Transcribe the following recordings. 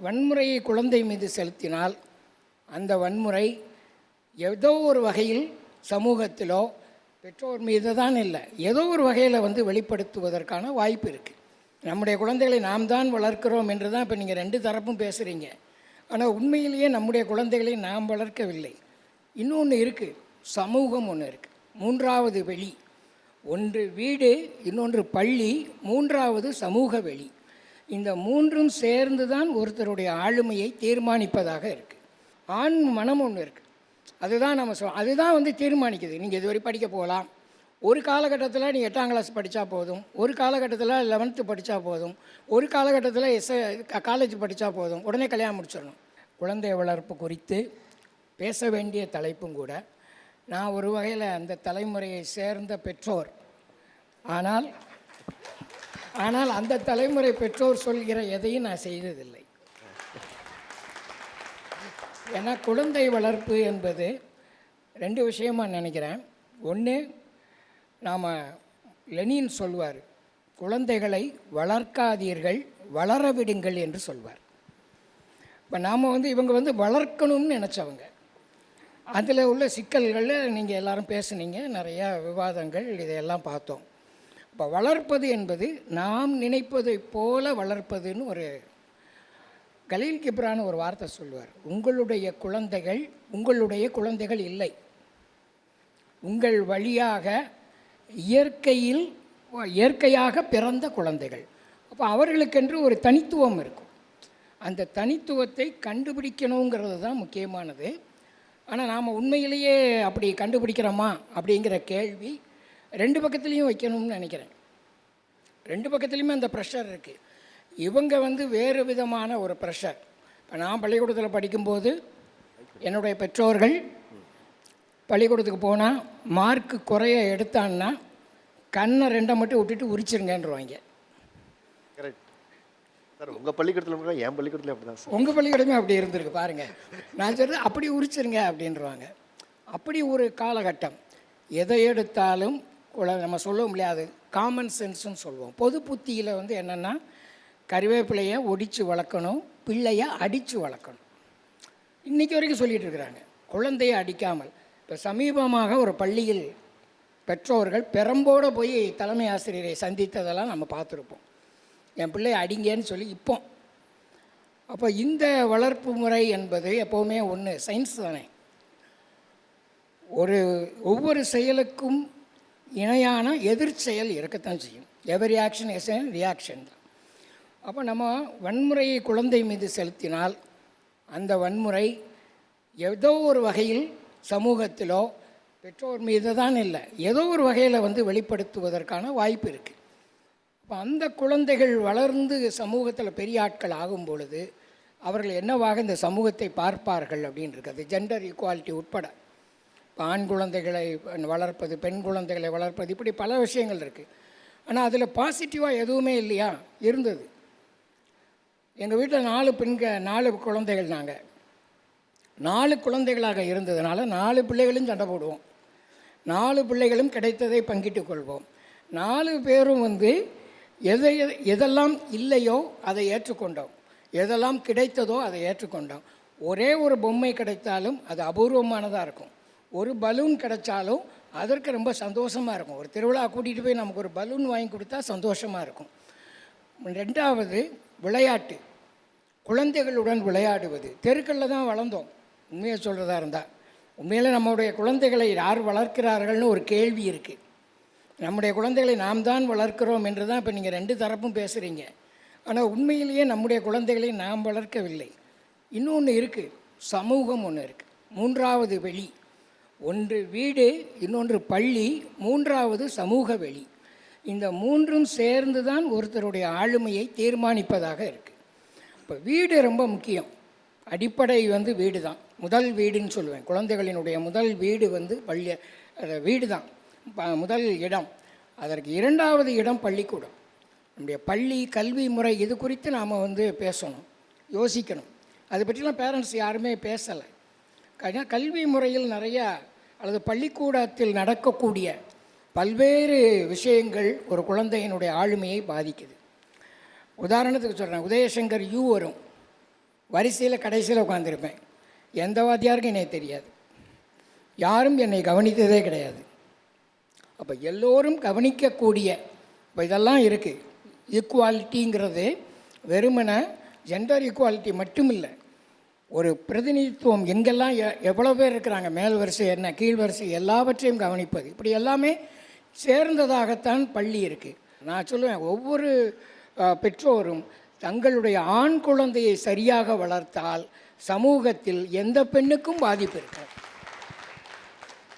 வன்முறையை குழந்தை மீது செலுத்தினால் அந்த வன்முறை ஏதோ ஒரு வகையில் சமூகத்திலோ பெற்றோர் மீது தான் இல்லை, ஏதோ ஒரு வகையில் வெளிப்படுத்துவதற்கான வாய்ப்பு இருக்குது. நம்முடைய குழந்தைகளை நாம் தான் வளர்க்கிறோம் என்று தான் இப்போ நீங்கள் ரெண்டு தரப்பும் பேசுகிறீங்க. ஆனால் உண்மையிலேயே நம்முடைய குழந்தைகளை நாம் வளர்க்கவில்லை. இன்னொன்று இருக்குது, சமூகம் ஒன்று இருக்குது, மூன்றாவது வெளி. ஒன்று வீடு, இன்னொன்று பள்ளி, மூன்றாவது சமூக வெளி. இந்த மூன்றும் சேர்ந்து தான் ஒருத்தருடைய ஆளுமையை தீர்மானிப்பதாக இருக்குது. ஆண் மனம் ஒன்று இருக்குது, அதுதான் நம்ம அதுதான் தீர்மானிக்குது. நீங்கள் இதுவரை படிக்க போகலாம், ஒரு காலகட்டத்தில் நீங்கள் 8ஆம் கிளாஸ் படித்தா போதும், ஒரு காலகட்டத்தில் 11th படித்தா போதும், ஒரு காலகட்டத்தில் காலேஜ் படித்தா போதும், உடனே கல்யாணம் முடிச்சிடணும். குழந்தை வளர்ப்பு குறித்து பேச வேண்டிய தலைப்பும் கூட. நான் ஒரு வகையில் அந்த தலைமுறையை சேர்ந்த பெற்றோர். ஆனால் அந்த தலைமுறை பெற்றோர் சொல்கிற எதையும் நான் செய்ததில்லை. ஏன்னா குழந்தை வளர்ப்பு என்பது ரெண்டு விஷயமாக நினைக்கிறேன். ஒன்று, நாம் லெனின் சொல்வார், குழந்தைகளை வளர்க்காதீர்கள், வளர விடுங்கள் என்று சொல்வார். இப்போ நாம் இவங்க வளர்க்கணும்னு நினச்சவங்க. அதில் உள்ள சிக்கல்களில் நீங்கள் எல்லோரும் பேசுனீங்க, நிறையா விவாதங்கள், இதையெல்லாம் பார்த்தோம். இப்போ வளர்ப்பது என்பது நாம் நினைப்பதை போல வளர்ப்பதுன்னு ஒரு கலீல் கிப்ரான் ஒரு வார்த்தை சொல்லுவார். உங்களுடைய குழந்தைகள் இல்லை, உங்கள் வழியாக இயற்கையாக பிறந்த குழந்தைகள். அப்போ அவர்களுக்கென்று ஒரு தனித்துவம் இருக்கும். அந்த தனித்துவத்தை கண்டுபிடிக்கணுங்கிறது தான் முக்கியமானது. ஆனால் நாம் உண்மையிலேயே அப்படி கண்டுபிடிக்கிறோமா அப்படிங்கிற கேள்வி ரெண்டு பக்கத்துலேயும் வைக்கணும்னு நினைக்கிறேன். ரெண்டு பக்கத்துலேயுமே அந்த ப்ரெஷர் இருக்குது. இவங்க வேறு விதமான ஒரு ப்ரெஷர். இப்போ நான் பள்ளிக்கூடத்தில் படிக்கும்போது என்னுடைய பெற்றோர்கள் பள்ளிக்கூடத்துக்கு போனால் மார்க்கு குறைய எடுத்தான்னா கண்ணை ரெண்டை மட்டும் விட்டுட்டு உரிச்சிருங்கன்றவாங்க. உங்கள் பள்ளிக்கூடத்தில் என் பள்ளிக்கூடத்தில் அப்படி தான் சார். உங்கள் பள்ளிக்கூடமே அப்படி இருந்திருக்கு பாருங்கள். நான் சொல்கிறது அப்படி உரிச்சிருங்க அப்படின்றவாங்க. அப்படி ஒரு காலகட்டம். எதை எடுத்தாலும் நம்ம சொல்ல முடியாது, காமன் சென்ஸ்ன்னு சொல்லுவோம். பொது புத்தியில் என்னென்னா கறிவேப்பிலையை ஒடித்து வளர்க்கணும், பிள்ளையை அடித்து வளர்க்கணும். இன்றைக்கி வரைக்கும் சொல்லிகிட்டு இருக்கிறாங்க, குழந்தையை அடிக்காமல். இப்போ சமீபமாக ஒரு பள்ளியில் பெற்றோர்கள் பெரம்போடு போய் தலைமை ஆசிரியரை சந்தித்ததெல்லாம் நம்ம பார்த்துருப்போம். என் பிள்ளையை அடிங்கன்னு சொல்லி. அப்போ இந்த வளர்ப்பு முறை என்பது எப்போவுமே ஒன்று சயின்ஸ் தானே. ஒவ்வொரு செயலுக்கும் இணையான எதிர் செயல் இருக்கத்தான் செய்யும். Every action is a reaction தான். அப்போ நம்ம வன்முறையை குழந்தை மீது செலுத்தினால் அந்த வன்முறை ஏதோ ஒரு வகையில் சமூகத்திலோ பெற்றோர் மீது தான் இல்லை, ஏதோ ஒரு வகையில் வெளிப்படுத்துவதற்கான வாய்ப்பு இருக்குது. அப்போ அந்த குழந்தைகள் வளர்ந்து சமூகத்தில் பெரிய ஆட்கள் ஆகும் பொழுது அவர்கள் என்னவாக இந்த சமூகத்தை பார்ப்பார்கள் அப்படின்னு இருக்குது. ஜெண்டர் ஈக்குவாலிட்டி உட்பட. இப்போ ஆண் குழந்தைகளை வளர்ப்பது, பெண் குழந்தைகளை வளர்ப்பது, இப்படி பல விஷயங்கள் இருக்குது. ஆனால் அதில் பாசிட்டிவாக எதுவுமே இல்லையா? இருந்தது. எங்கள் வீட்டில் 4 குழந்தைகள். நாங்கள் 4 குழந்தைகளாக இருந்ததுனால 4 பிள்ளைகளும் சண்டை போடுவோம். 4 பிள்ளைகளும் கிடைத்ததை பங்கிட்டு கொள்வோம். 4 பேரும் எதெல்லாம் இல்லையோ அதை ஏற்றுக்கொண்டோம், எதெல்லாம் கிடைத்ததோ அதை ஏற்றுக்கொண்டோம். ஒரே ஒரு பொம்மை கிடைத்தாலும் அது அபூர்வமானதாக இருக்கும். ஒரு பலூன் கிடைச்சாலும் அதற்கு ரொம்ப சந்தோஷமாக இருக்கும். ஒரு திருவிழா கூட்டிகிட்டு போய் நமக்கு ஒரு பலூன் வாங்கி கொடுத்தா சந்தோஷமாக இருக்கும். 2வது விளையாட்டு, குழந்தைகளுடன் விளையாடுவது. தெருக்களில் தான் வளர்ந்தோம். உண்மையை சொல்கிறதா இருந்தால் உண்மையில் நம்முடைய குழந்தைகளை யார் வளர்க்கிறார்கள்னு ஒரு கேள்வி இருக்குது. நம்முடைய குழந்தைகளை நாம் தான் வளர்க்கிறோம் என்று தான் இப்போ நீங்கள் ரெண்டு தரப்பும் பேசுகிறீங்க. ஆனால் உண்மையிலேயே நம்முடைய குழந்தைகளை நாம் வளர்க்கவில்லை. இன்னொன்று இருக்குது, சமூகம் ஒன்று இருக்குது, மூன்றாவது வெளி. ஒன்று வீடு, இன்னொன்று பள்ளி, மூன்றாவது சமூக வெளி. இந்த மூன்றும் சேர்ந்து தான் ஒருத்தருடைய ஆளுமையை தீர்மானிப்பதாக இருக்குது. இப்போ வீடு ரொம்ப முக்கியம். அடிப்படை வீடு தான், முதல் வீடுன்னு சொல்லுவேன். குழந்தைகளினுடைய முதல் வீடு வீடு தான் முதல் இடம். அதற்கு 2வது இடம் பள்ளிக்கூடம். நம்முடைய பள்ளி கல்வி முறை இது குறித்து நாம் பேசணும், யோசிக்கணும். அதை பற்றிலாம் பேரண்ட்ஸ் யாருமே பேசலை. கல்வி முறையில் நிறையா அல்லது பள்ளிக்கூடத்தில் நடக்கக்கூடிய பல்வேறு விஷயங்கள் ஒரு குழந்தையினுடைய ஆளுமையை பாதிக்குது. உதாரணத்துக்கு சொல்கிறேன், உதயசங்கர் வரும். வரிசையில் கடைசியில் உட்காந்துருப்பேன். எந்த வாத்தியாருக்கும் என்னை தெரியாது, யாரும் என்னை கவனித்ததே கிடையாது. அப்போ எல்லோரும் கவனிக்கக்கூடிய இப்போ இதெல்லாம் இருக்குது. ஈக்குவாலிட்டிங்கிறது வெறுமனை ஜெண்டர் ஈக்குவாலிட்டி மட்டும் இல்லை, ஒரு பிரதிநிதித்துவம் எங்கெல்லாம் எவ்வளோ பேர் இருக்கிறாங்க, மேல் வரிசை என்ன கீழ் வரிசை எல்லாவற்றையும் கவனிப்பது, இப்படி எல்லாமே சேர்ந்ததாகத்தான் பள்ளி இருக்குது. நான் சொல்லுவேன், ஒவ்வொரு பெற்றோரும் தங்களுடைய ஆண் குழந்தையை சரியாக வளர்த்தால் சமூகத்தில் எந்த பெண்ணுக்கும் பாதிப்பு இருக்காது.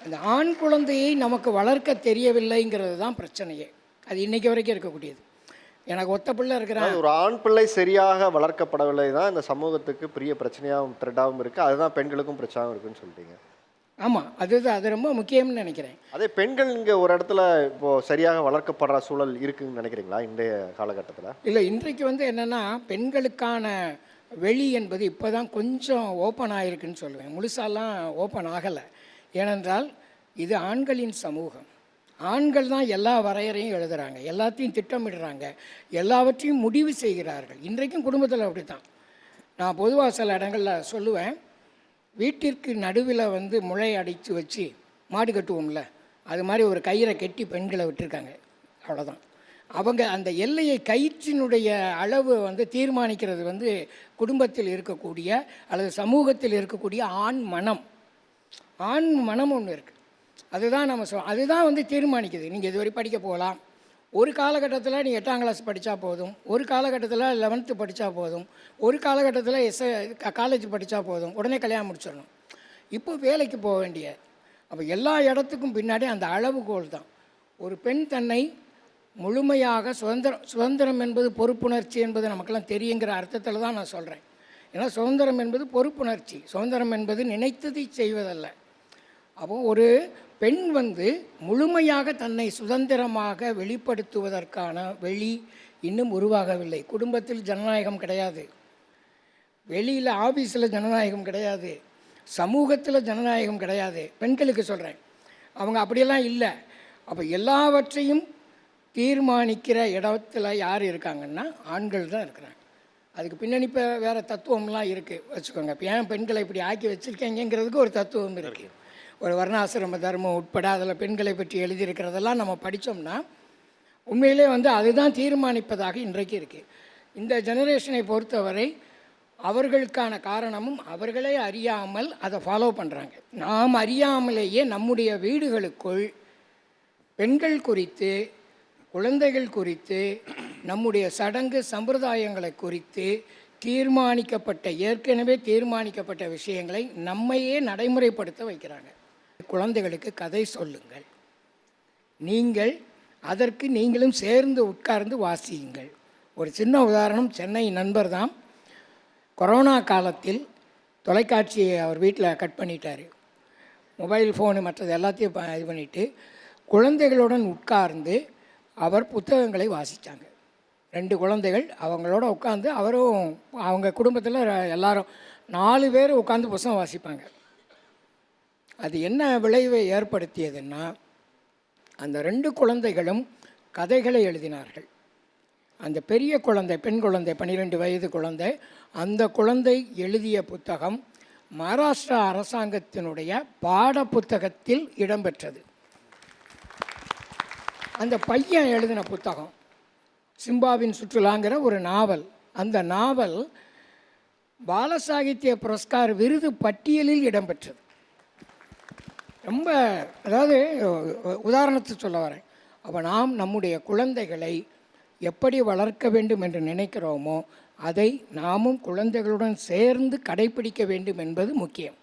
அந்த ஆண் குழந்தையை நமக்கு வளர்க்க தெரியவில்லைங்கிறது தான் பிரச்சனையே. அது இன்றைக்கி வரைக்கும் இருக்கக்கூடியது. எனக்கு ஒத்த பிள்ளை இருக்கிறான், ஒரு ஆண் பிள்ளை சரியாக வளர்க்கப்படவில்லை தான் இந்த சமூகத்துக்கு பெரிய பிரச்சனையாகவும் த்ரெட்டாகவும் இருக்குது. அதுதான் பெண்களுக்கும் பிரச்சனையாகவும் இருக்குன்னு சொல்லிட்டீங்க. ஆமாம், அது ரொம்ப முக்கியம்னு நினைக்கிறேன். அதே பெண்கள் இங்கே ஒரு இடத்துல இப்போது சரியாக வளர்க்கப்படுற சூழல் இருக்குன்னு நினைக்கிறீங்களா இன்றைய காலகட்டத்தில்? இல்லை, இன்றைக்கு என்னென்னா பெண்களுக்கான வெளி என்பது இப்போ தான் கொஞ்சம் ஓப்பன் ஆகிருக்குன்னு சொல்லுவேன். முழுசாலாம் ஓப்பன் ஆகலை. ஏனென்றால் இது ஆண்களின் சமூகம். ஆண்கள் தான் எல்லா வரையறையும் எழுதுகிறாங்க, எல்லாத்தையும் திட்டமிடுறாங்க, எல்லாவற்றையும் முடிவு செய்கிறார்கள். இன்றைக்கும் குடும்பத்தில் அப்படி தான். நான் பொதுவாக சில இடங்களில் சொல்லுவேன், வீட்டிற்கு நடுவில் முளை அடித்து வச்சு மாடு கட்டுவோம்ல, அது மாதிரி ஒரு கயிறை கட்டி பெண்களை விட்டுருக்காங்க. அவ்வளோதான். அவங்க அந்த எல்லையை கயிற்றினுடைய அளவு தீர்மானிக்கிறது குடும்பத்தில் இருக்கக்கூடிய அல்லது சமூகத்தில் இருக்கக்கூடிய ஆண் மனம் ஒன்று இருக்குது. அதுதான் நம்ம அதுதான் தீர்மானிக்குது. நீங்கள் இதுவரை படிக்க போகலாம், ஒரு காலகட்டத்தில் நீ 8ஆம் கிளாஸ் படித்தா போதும், ஒரு காலகட்டத்தில் 11th படித்தா போதும், ஒரு காலகட்டத்தில் காலேஜ் படித்தா போதும், உடனே கல்யாணம் முடிச்சிடணும். இப்போ வேலைக்கு போக வேண்டிய, அப்போ எல்லா இடத்துக்கும் பின்னாடி அந்த அளவுகோல் தான். ஒரு பெண் தன்னை முழுமையாக சுதந்திரம் என்பது பொறுப்புணர்ச்சி என்பது நமக்கெல்லாம் தெரியுங்கிற அர்த்தத்தில் தான் நான் சொல்கிறேன். ஏன்னா சுதந்திரம் என்பது பொறுப்புணர்ச்சி, சுதந்திரம் என்பது நினைத்ததை செய்வதல்ல. அப்போ ஒரு பெண் முழுமையாக தன்னை சுதந்திரமாக வெளிப்படுத்துவதற்கான வெளி இன்னும் உருவாகவில்லை. குடும்பத்தில் ஜனநாயகம் கிடையாது, வெளியில் ஆஃபீஸில் ஜனநாயகம் கிடையாது, சமூகத்தில் ஜனநாயகம் கிடையாது. பெண்களுக்கு சொல்கிறேன், அவங்க அப்படியெல்லாம் இல்லை. அப்போ எல்லாவற்றையும் தீர்மானிக்கிற இடத்துல யார் இருக்காங்கன்னா ஆண்கள் தான் இருக்கிறாங்க. அதுக்கு பின்னணி இப்போ வேறு தத்துவம்லாம் இருக்குது வச்சுக்கோங்க. இப்போ ஏன் பெண்களை இப்படி ஆக்கி வச்சுருக்கீங்கிறதுக்கு ஒரு தத்துவம் இருக்குது. ஒரு வர்ணாசிரம தர்மம் உட்பட அதில் பெண்களை பற்றி எழுதியிருக்கிறதெல்லாம் நம்ம படித்தோம்னா உண்மையிலே அதுதான் தீர்மானிப்பதாக இன்றைக்கு இருக்குது. இந்த ஜெனரேஷனை பொறுத்தவரை அவர்களுக்கான காரணமும் அவர்களே அறியாமல் அதை ஃபாலோ பண்ணுறாங்க. நாம் அறியாமலேயே நம்முடைய வீடுகளுக்குள் பெண்கள் குறித்து, குழந்தைகள் குறித்து, நம்முடைய சடங்கு சம்பிரதாயங்களை குறித்து ஏற்கனவே தீர்மானிக்கப்பட்ட விஷயங்களை நம்மையே நடைமுறைப்படுத்த வைக்கிறாங்க. குழந்தைகளுக்கு கதை சொல்லுங்கள், அதற்கு நீங்களும் சேர்ந்து உட்கார்ந்து வாசியுங்கள். ஒரு சின்ன உதாரணம், சென்னை நண்பர் தான் கொரோனா காலத்தில் தொலைக்காட்சியை அவர் வீட்டில் கட் பண்ணிட்டார். மொபைல் ஃபோனு மற்றது எல்லாத்தையும் இது பண்ணிவிட்டு குழந்தைகளுடன் உட்கார்ந்து அவர் புத்தகங்களை வாசித்தாங்க. 2 குழந்தைகள் அவங்களோட உட்காந்து, அவரும் அவங்க குடும்பத்தில் எல்லாரும் 4 பேர் உட்காந்து புத்தகம் வாசிப்பாங்க. அது என்ன விளைவை ஏற்படுத்தியதுன்னா, அந்த 2 குழந்தைகளும் கதைகளை எழுதினார்கள். அந்த பெரிய குழந்தை, பெண் குழந்தை, 12 வயது குழந்தை, அந்த குழந்தை எழுதிய புத்தகம் மகாராஷ்டிரா அரசாங்கத்தினுடைய பாட புத்தகத்தில் இடம்பெற்றது. அந்த பையன் எழுதின புத்தகம் சிம்பாவின் சுற்றுலாங்கிற ஒரு நாவல். அந்த நாவல் பாலசாகித்ய புரஸ்கார் விருது பட்டியலில் இடம்பெற்றது. ரொம்ப, அதாவது உதாரணத்துக்கு சொல்ல வரேன். அப்போ நாம் நம்முடைய குழந்தைகளை எப்படி வளர்க்க வேண்டும் என்று நினைக்கிறோமோ அதை நாமும் குழந்தைகளுடன் சேர்ந்து கடைபிடிக்க வேண்டும் என்பது முக்கியம்.